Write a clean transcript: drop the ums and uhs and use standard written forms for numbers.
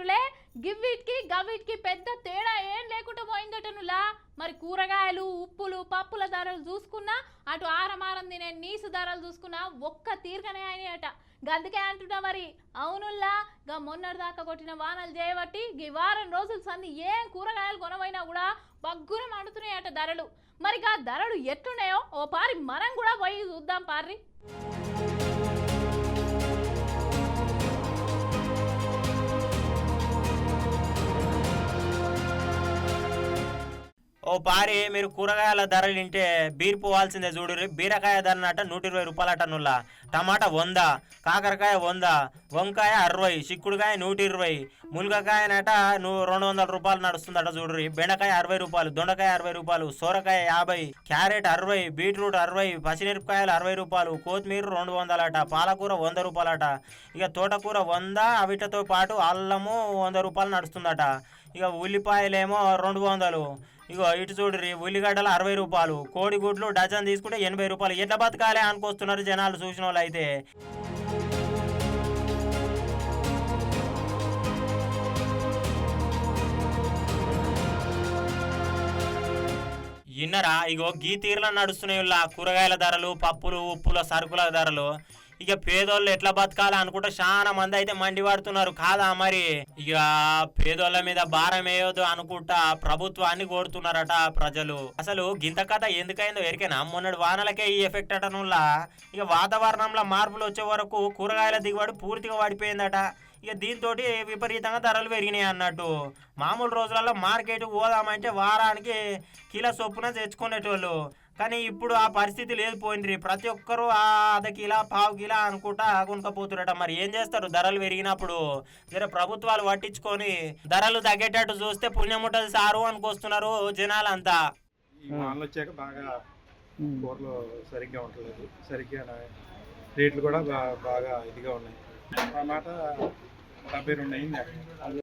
చూడులే గివ్విటికి గవ్విటికి పెద్ద తేడా ఏం లేకుండా పోయిందటనులా. మరి కూరగాయలు ఉప్పులు పప్పుల ధరలు చూసుకున్నా అటు ఆరమారం తినే నీసు ధరలు చూసుకున్నా ఒక్క తీరుగానే అయినాయట. గందుకే అంటున్నా మరి అవునుల్లా గా మొన్నటి దాకా కొట్టిన వానలు చేయబట్టి ఈ వారం రోజులు సంది ఏం కూరగాయలు కొనవైనా కూడా బగ్గున మండుతున్నాయట ధరలు. మరి గా ధరలు ఎట్లున్నాయో ఓ పారి మనం కూడా పోయి చూద్దాం పారి. ఓ పారి మీరు కూరగాయల ధరలు వింటే బీర్ పోవాల్సిందే చూడు. బీరకాయ ధర అట 120 రూపాయలట నుల్లా, టమాటా 100, కాకరకాయ 100, వంకాయ 60, చిక్కుడుకాయ 120, ములగకాయనట 200 రూపాయలు నడుస్తుందట చూడు. బెండకాయ 60 రూపాయలు, దొండకాయ 60 రూపాయలు, సోరకాయ 50, క్యారెట్ 60, బీట్రూట్ 60, పచ్చిమిరపకాయలు 60 రూపాయలు, కొత్తిమీర 200 అట, పాలకూర 100 రూపాయలట, ఇక తోటకూర 100, అవిటితో పాటు అల్లము 100 రూపాయలు నడుస్తుందట. ఇక ఉల్లిపాయలేమో 200. ఇగో ఇటు చూడ్రి ఉల్లిగడ్డలు 60 రూపాయలు, కోడిగుడ్లు డజన్ తీసుకుంటే 80 రూపాయలు. ఎట్లా బతకాలి అనుకొస్తున్నారు జనాలు చూసిన వాళ్ళు అయితే. ఇన్నరా ఇగో గీ తీరులో నడుస్తున్నాయి కూరగాయల ధరలు, పప్పులు ఉప్పుల సరుకుల ధరలు. ఇక పేదోళ్ళు ఎట్లా బతకాలి అనుకుంటే చాలా మంది అయితే మండి పడుతున్నారు కాదా. మరి ఇక పేదోళ్ళ మీద భారం వేయొద్దు అనుకుంటా ప్రభుత్వాన్ని కోరుతున్నారట ప్రజలు. అసలు గింత కథ ఎందుకైందో ఎరికేనా? మొన్నటి వానలకే ఈ ఎఫెక్ట్ అటనుల్లా. ఇక వాతావరణంలో మార్పులు వచ్చే వరకు కూరగాయల దిగుబడి పూర్తిగా పడిపోయిందట. ఇక దీంతో విపరీతంగా ధరలు పెరిగినాయి అన్నట్టు. మామూలు రోజులలో మార్కెట్కి పోదామంటే వారానికి కిలో చొప్పున తెచ్చుకునేటోళ్ళు, కానీ ఇప్పుడు ఆ పరిస్థితి లేదు పోయిండ్రి. ప్రతి ఒక్కరు అర్ధ కిలో పావు కిలో అనుకుంటా కొనుక్కపోతురట. మరి ఏం చేస్తారు ధరలు పెరిగినప్పుడు? జర ప్రభుత్వాలు పట్టించుకొని ధరలు తగ్గేటట్టు చూస్తే పుణ్యం ఉంటుంది సారు అనుకొస్తున్నారు జనాలంతా. ఈ వానలు వచ్చాక బాగా కూరలు సరిగ్గా ఉండలేదు, సరిగ్గా రేట్లు కూడా బాగా ఇదిగా ఉన్నాయి. టమాటా 72 అయింది.